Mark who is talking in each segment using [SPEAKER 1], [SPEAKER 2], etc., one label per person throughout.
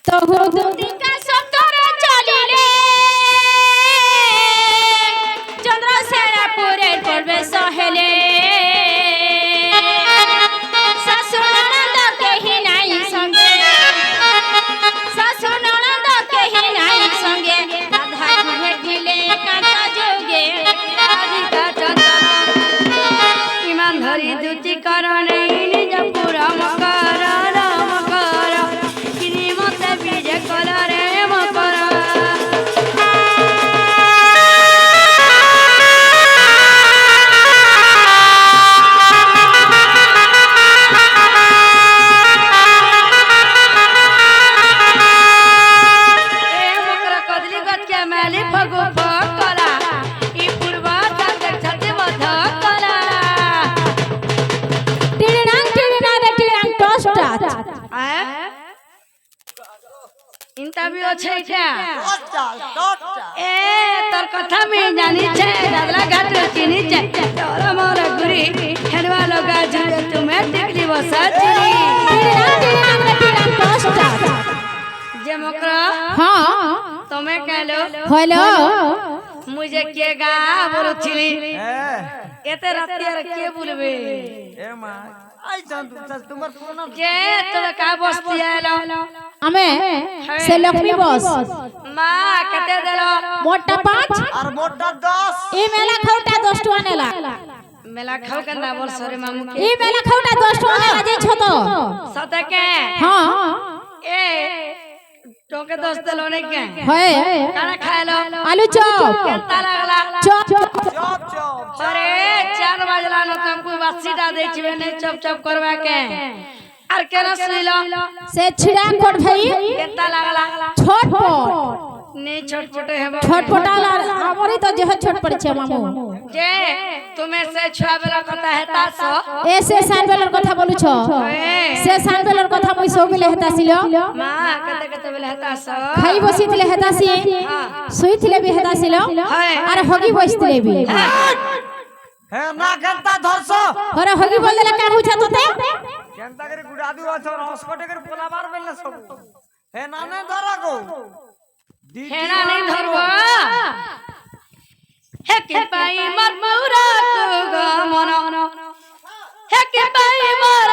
[SPEAKER 1] তহু দুদিকা সপ্তরে চলিলে চন্দ্রসেনা পুরে পড়বে সহেলে শাশু ননদ কেহি নাই সঙ্গে শাশু ননদ কেহি নাই সঙ্গে রাধা ভেটিলে কাঁচা যোগে রাধিকা চন্দন ইমান ধরি দুটি করণে নিজ পুরম কর রাম কর কিনি মতে বিজে কর রে মকর मैली फगु फकला ई पूर्व छते छते मध कला टिड़ांग टिड़ना रे टिड़ांग टोस्टा इंटरव्यू छै क्या टोस्टा ए तोर कथा में जानी छे दादला घाट चिनी छे तोर मोर गुरी हेडवा लगा जुले तुम्हें टिकली बसा चिनी टिड़ांग रे टिड़ांग टोस्टा जे मकरा हां তুমি কেলো হলো মুজে কে গা বলছিলি এতে রাতে আর কে বলবে এ মা আই জান তোমার কোন যে তুমি কা বসতি আলো আমি সে লক্ষ্মী বস মা কতে দেলো মোটা 5 আর মোটা 10 এই মেলা খাওটা 10 টাকা নেলা মেলা খাও কেন বল সরে মামু কে এই মেলা খাওটা 10 টাকা নেলা যাই ছত সতে কে হ্যাঁ এ टोके दोस्त लोने के है खाना खाए लो आलू चॉप केता लागला चॉप चॉप अरे 4 बजला न तुमको बसीटा दे छिबे ने चॉप चॉप करवा के आर केना सुइलो से छिड़ा कोट भाई केता लागला छोटपट ने छोटपटे हेबो छोटपटाला हमरी तो जे छोटपट छे मामू जे तुम्हें से छुआ बेला कथा हेता सो ए से सान बेलर कथा बोलु छ से सान बेलर कथा मुई सो बेले हेता सिलो मां कते कते बेले हेता सो खाई बसितले हेता सी सुइतले भी हेता सिलो अरे होगी बसितले भी हे ना केनता धरसो अरे होगी बोलले का हुछा तोते केनता करे गुडादू अछ हॉस्पिटल करे पोला मार बेले सब हे नाने धरा को हे नाने धरवा हे के पाई मर पूरा को गमन हे के पाई मर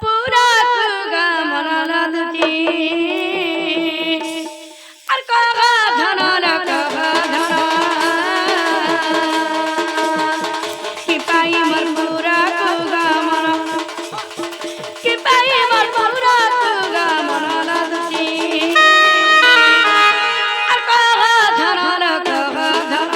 [SPEAKER 1] पूरा को गमन नदकी अर का धन न का धन के पाई मर पूरा को गमन के पाई मर पूरा को गमन नदकी अर का धन न का धन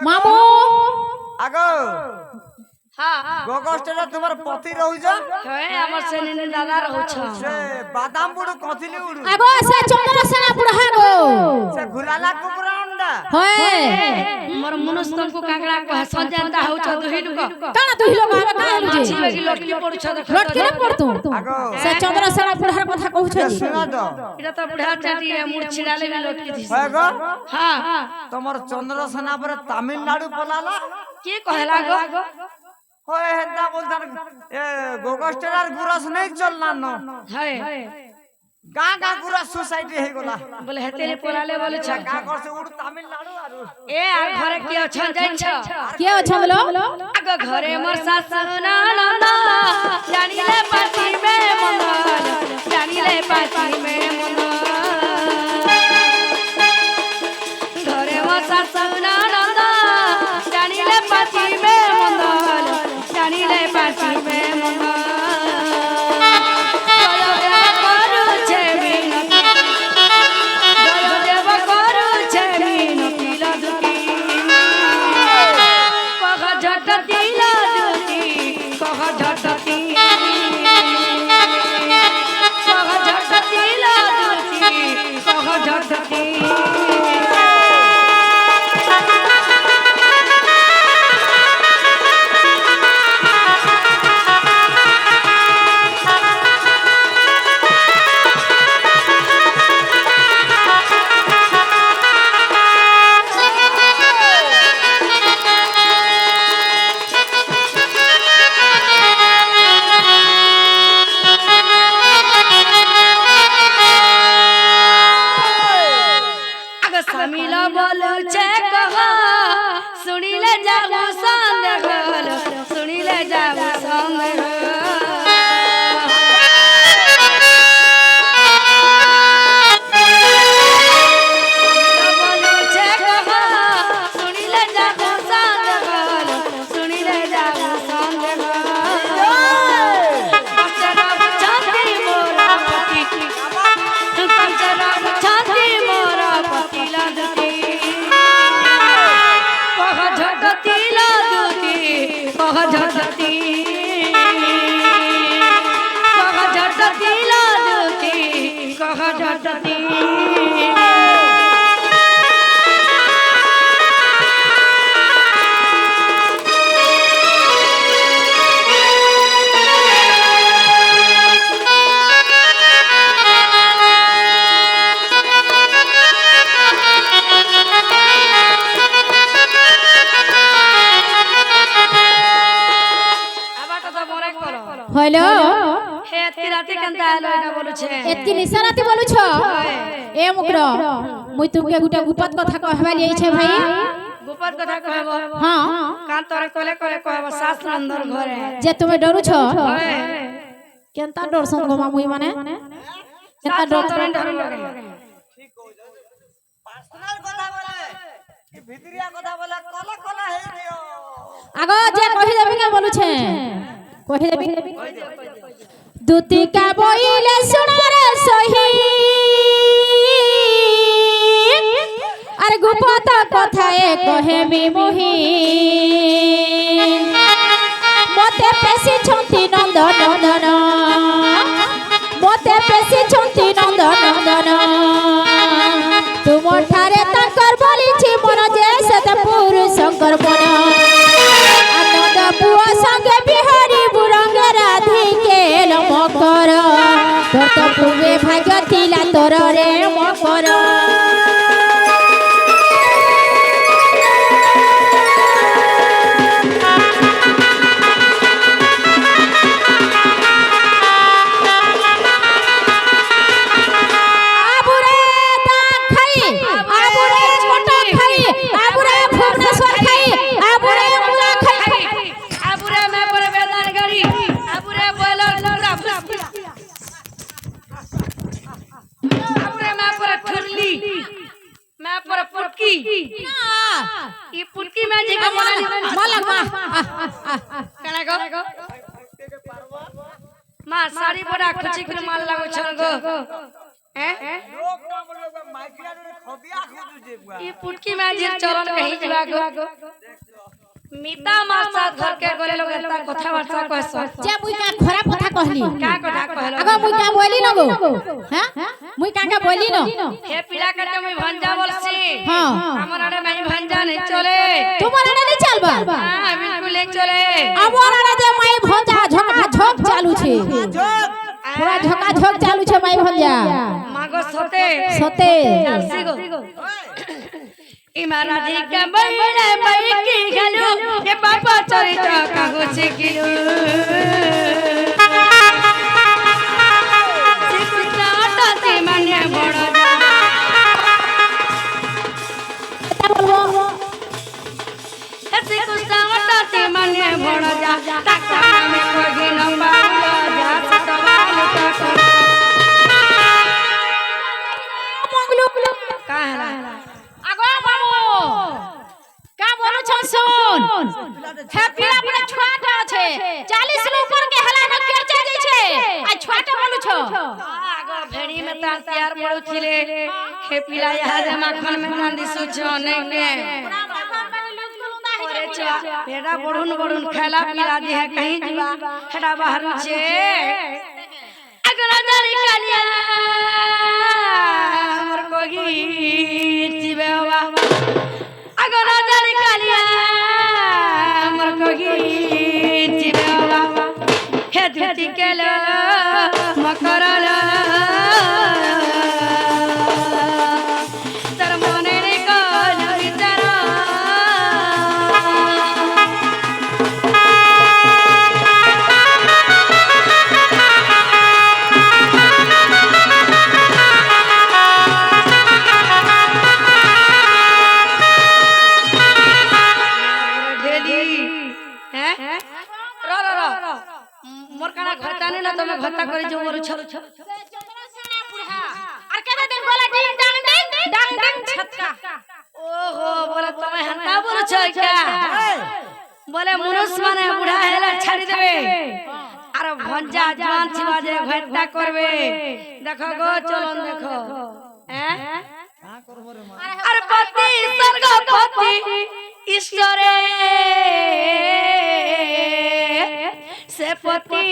[SPEAKER 1] मामू आगो हां गोगस्टरा तुम्हार पति रहू जा हे हमर से ने दादा रहू छ से बादाम बुड़ कथिले उड़ आगो से चंद्रसेना बुढ़ा गो से घुलाला कुकुरा अंडा हे मोर मनुष्य को कांगड़ा को संजानता हो छ दुहिल को काना दुहिल को आबे का लुजे छी लगी लटकी पड़ू छ देख लटकी न पड़तू आगो से चंद्रसेना बुढ़ार कथा कहू छ सुना दो इरा तो बुढ़ा चाटी मुड़ छिड़ाले भी लटकी थी आगो हां तमर चंद्रसेना पर तमिलनाडु पलाला के कहला गो होय हेता बोलतार ए गोगस्टरार गुरस नहीं चलना न है गां गां गुरस सोसाइटी हे गोला बोले हेतेले पोलाले बोले छ गां घर से उड़ तमिलनाडु आरो ए आ घरे के अछन जाई छ के अछन बोलो आगो घरे मोर सास ननद जानिले पाटी में मन पाची में मन घरे मसा सुना नंदा जानिले पाची में मन जानिले पाची में मन सुनिले जाऊ संदेह सुनिले जाऊ संदेह सुनिले जाऊ संदेह सुनिले जाऊ संदेह छाती मोरा पति छाती मोरा पति लादती झटती लादती कह झटती लादती कह झटती
[SPEAKER 2] हेलो
[SPEAKER 1] हे एत्ती राती केनता आलो एटा बोलुछे
[SPEAKER 2] एत्ती निशा राती बोलुछ ए मुकरो मुई तुमके गुटा गुपत कथा कहबा लियै छै भाई
[SPEAKER 1] गुपत कथा कहबो
[SPEAKER 2] हां
[SPEAKER 1] कान तोरे कोले कोले कहबो सास अंदर घरे
[SPEAKER 2] जे तुमे डरू छ केनता डर सन गमा मुई माने केनता डर
[SPEAKER 1] तोरे डर लगे
[SPEAKER 3] ठीक हो जा पर्सनल कथा बोले कि भितरिया कथा बोला कोला कोला हे दियो
[SPEAKER 2] आगो जे कहि देबी के बोलु छे कहि देबी दुतिका बोइले सुना रे सही अरे गुपत कथाए कहेबी मोहि मते पेसी छंती नंदन नंदन मते पेसी छंती नंदन नंदन तुम ठारे तकर बोलिछि मन जे सतपुर शंकर बन आनंद पुआ संगे बिहारी बुरंग राधिके मकर तोर तो पूर्वे भाग्य थिला तोर रे मकर
[SPEAKER 1] पुटकी में जी का
[SPEAKER 2] मालक
[SPEAKER 1] कना गो मां साड़ी बड़ा खुची के माल लागो छन गो हैं
[SPEAKER 3] लोग ना बोले माइकिया रे खबिया खुजु जेबा
[SPEAKER 1] ई पुटकी में जी चरण कहि जवा गो मिता मार साथ घर के गोले लोग एता कथा वार्ता कहस
[SPEAKER 2] जे मुई का खराब कथा कहली
[SPEAKER 1] का कथा कहलो
[SPEAKER 2] अगो मुई का बोली न गो हैं मुई का बोली न
[SPEAKER 1] हे पीला कटे मुई भंजा बोलसी
[SPEAKER 2] हां
[SPEAKER 1] हमर आड़े मैं भंजा नहीं चले
[SPEAKER 2] तुम्हार आड़े नहीं चलबा
[SPEAKER 1] हां बिल्कुल नहीं चले
[SPEAKER 2] हमर आड़े जे मैं भंजा झका झक चालू छे पूरा झका झक चालू छे मैं भंजा
[SPEAKER 1] मागो सते
[SPEAKER 2] सते
[SPEAKER 1] चारसी गो ई महाराजी के बड़े बैकी गलो ये बाबा चरिता कागो छिकिलो सिकटाटा ते मने बड़ जा सिकटाटा ते मने बड़ जा तक में कोई न पाउला जा सतवाल तक आगो भेड़ी में तार तैयार पड़ुथिले हे पिला इहादे माखन में तान दिसुछ अनेके ओरे छुआ भेड़ा बड़ुन बड़ुन खेला पिला दी है कहीं जीवा हेडा बाहर छे अगला जारी कालिया हमर कोगी जीवे बाबा अगला जारी कालिया हमर कोगी जीवे बाबा हे धुती केलो मकरलो तर मने रे को विचार मोर काना घटा ने ना तमे घटा करी जो मोर छल छल
[SPEAKER 2] আর কেদে দিন বলে ডিং ডাং ডিং ডাং ডাং ছক্কা
[SPEAKER 1] ओहो बोले तमे हंता बोल छ क्या बोले मनुष्य माने बुढ़ा हेला छाड़ी देबे अरे भंजा जवान छिवा जे घटा करबे देखो गो चलन देखो हैं
[SPEAKER 3] का करबो रे मां
[SPEAKER 1] अरे पति स्वर्ग पति ईश्वरे से पति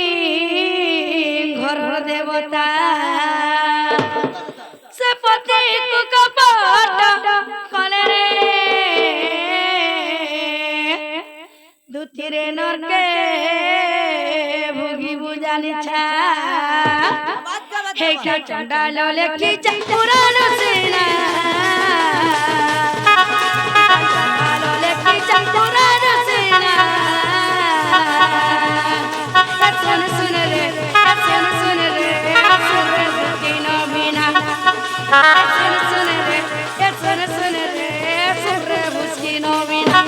[SPEAKER 1] घर देवता से पति कुकपट कले रे दुथिरे नरके भोगी बुझानी छा हे का चंडाल लेखी पुराण सेना चंडाल लेखी पुराण सेना सुन सुन रे सुन सुन रे सुन रे न बिना सुन सुन रे सुन सुन रे सुन रे मुस्की न बिना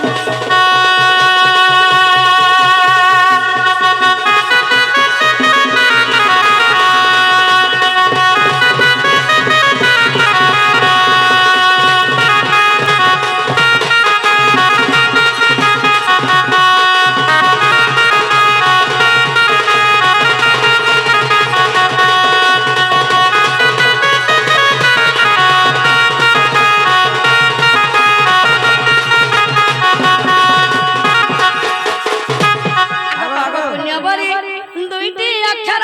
[SPEAKER 1] दुईटी अक्षर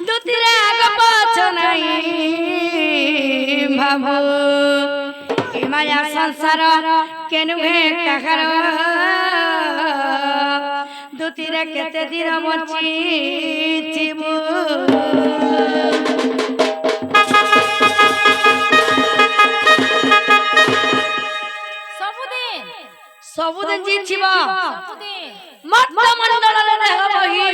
[SPEAKER 1] दुतिरे आग पछ नहीं भाबो ई माया संसार केनु हे काकर दुतिरे केते दिन बची जीवो सबुदिन जीछिबा
[SPEAKER 2] सबुदिन
[SPEAKER 1] मत मंडल रे रहबही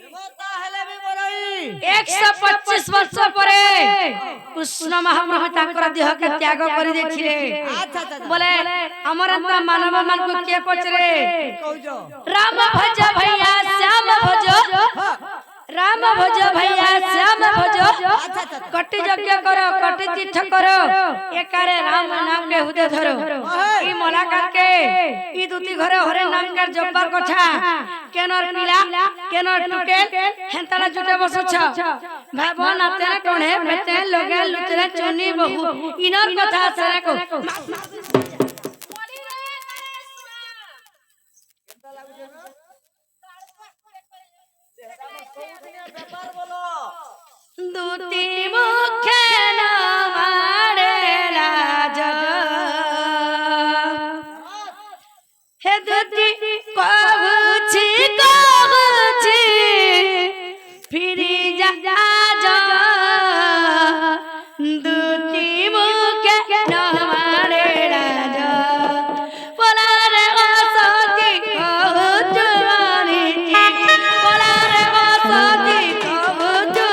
[SPEAKER 3] देवता हेले भी बरई
[SPEAKER 1] 125 वर्ष परे कृष्ण महाप्रभु ताकर देह के त्याग करि देखिले
[SPEAKER 3] अच्छा अच्छा
[SPEAKER 1] बोले हमर मानव मन को के पचरे
[SPEAKER 3] कहजो
[SPEAKER 1] राम भज भैया श्याम भज राम भज भैया श्याम भज कटि यज्ञ करो कटि तीर्थ करो एकारे राम नाम के हुदे धरो ई मुलाकात के ई दुती घरे हरे नाम कर जब्बार कथा केनर पिला केनर टुके हेंताला जुटे बसुछ भाबो नाते टणे बेते लगे लुचरे चुनी बहु इनर कथा सरे को
[SPEAKER 3] ব্যাপার বলো
[SPEAKER 1] দুতি মুখে নামারে লাজ হে দুতি কহুছি কহুছি ফিরি যা যা দুতি মুখে নামারে লাজ বলারে অসতি কহুছি বলারে অসতি কহুছি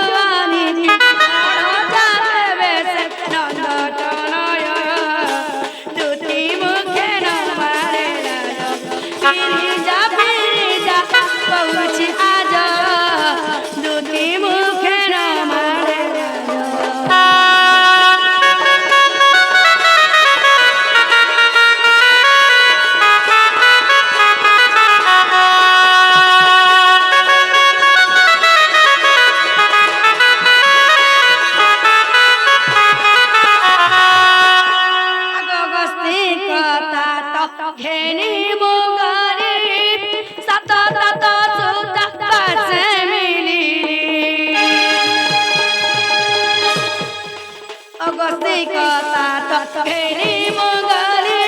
[SPEAKER 1] সাত ঘেরি মঙ্গলি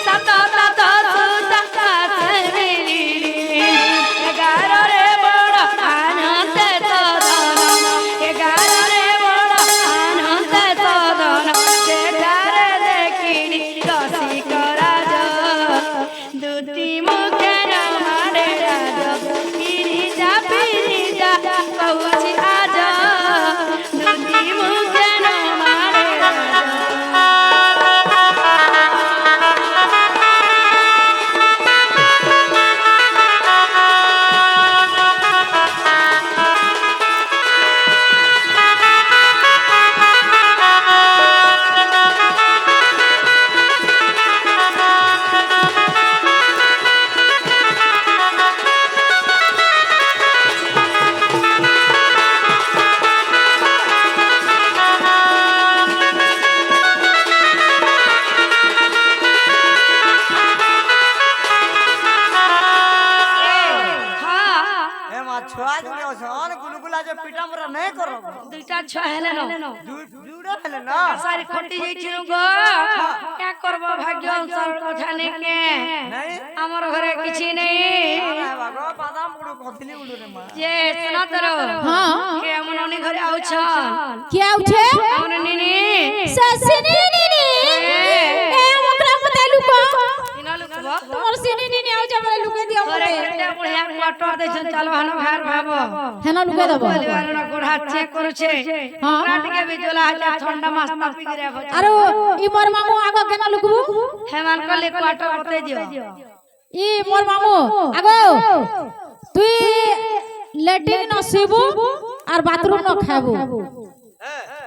[SPEAKER 1] সাত সাত সুতা আসেলি 11 রে বড় আনন্দ সদন 11 রে বড় আনন্দ সদন সেটারে দেখিনি রসিক রাজ দুটি মুখের মারে রাজ পিরি যা কହୁছি আজ দুটি মুখের মারে রাজ
[SPEAKER 3] এ মা ছুয়া জুড়ে অছন গুলগুলা যে পিটা মরা নাই করব
[SPEAKER 1] দুইটা ছুয়া হেলে ন
[SPEAKER 3] জুড়ে হেলে না
[SPEAKER 1] সারি খটি যাইছিল গো কে করব ভাগ্য অনুসার কথা নেকে
[SPEAKER 3] নাই
[SPEAKER 1] আমার ঘরে কিছু নেই
[SPEAKER 3] আরে বাগো বাদাম উড়ু কথিলি উড়ু রে মা
[SPEAKER 1] যে শোনা তোর
[SPEAKER 2] হ্যাঁ
[SPEAKER 1] কে মননি ঘরে আউছন
[SPEAKER 2] কে উঠে
[SPEAKER 1] আমার নিনি
[SPEAKER 2] সসিনি নিনি এ মকরা মতে লুকো
[SPEAKER 1] তিনা লুকবো
[SPEAKER 2] তোমার সিনি নিনি আউ যাবে লুকে দিও
[SPEAKER 1] ঘরে
[SPEAKER 2] মতে
[SPEAKER 1] কেটে বুঢ়িয়া কোয়ার্টার দেছন চালো হানো ভার ভাবো
[SPEAKER 2] হেন লুকে দেব
[SPEAKER 1] পরিবারনা গোড়া চেক করছে
[SPEAKER 2] হ্যাঁ।
[SPEAKER 1] রাতকে বিজলা হাজার ঠান্ডা মাস তাপি করে
[SPEAKER 2] আরে ই মোর মামু আগ কেন লুকবু
[SPEAKER 1] হেমান কলে কোয়ার্টার বতে দিও
[SPEAKER 2] ই মোর মামু আগো তুই লেট্রিন ন শুইবু আর বাথরুম ন খাবু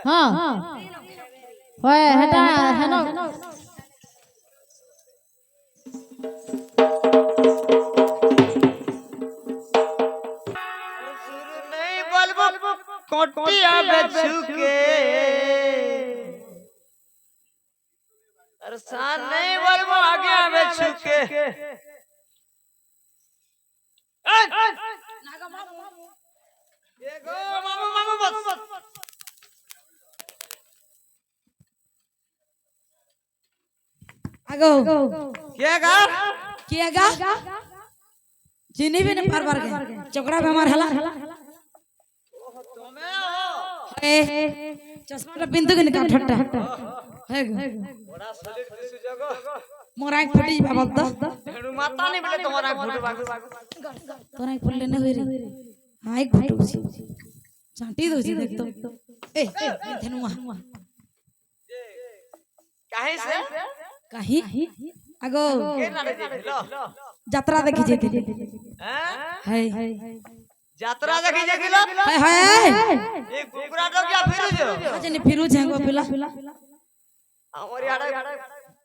[SPEAKER 2] হ্যাঁ হয় হেটা হেন
[SPEAKER 3] सुर नहीं बोलबो कोटिया बेचुके अरे सान नहीं बोलबो आगे बेचुके ये गो मामू मामू बस
[SPEAKER 2] আগো
[SPEAKER 3] क्या गा
[SPEAKER 2] কি আগা চিনিবি না বারবার কে চকড়া বেমার হলা
[SPEAKER 3] तुम्हें हो
[SPEAKER 2] এ চশমাটা বিন্দু কিনে কাঠটা হে গো
[SPEAKER 3] बड़ा सलिड दिसु जगो
[SPEAKER 2] মোর আঁখ ফুটি যাবা বলতো
[SPEAKER 3] हेडू माता नहीं बोले तुम्हारा फुट बागो
[SPEAKER 2] তোর আঁখ ফুললে না হই রে আঁখ ফুটুছি চাঁটি দউছি দেখ তো এ ধেনুয়া
[SPEAKER 3] काहे से
[SPEAKER 2] কাহি আগো
[SPEAKER 3] के ना देखिलो
[SPEAKER 2] যাত্রা দেখি যেতে
[SPEAKER 3] हैं
[SPEAKER 2] হাই
[SPEAKER 3] यात्रा देखी जगिलो
[SPEAKER 2] হাই হাই
[SPEAKER 3] ये कुकुरा तो क्या फिरू जो
[SPEAKER 2] আজনি ফিরু ঝাঙ্গো পিলা
[SPEAKER 3] আমার ইয়াড়ে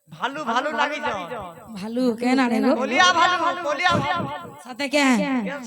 [SPEAKER 3] ভালু ভালু লাগি যাও
[SPEAKER 2] ভালু কেন আড়ে গো
[SPEAKER 3] কোলিয়া ভালু কোলিয়া ভালু
[SPEAKER 2] সাথে কে
[SPEAKER 3] কেন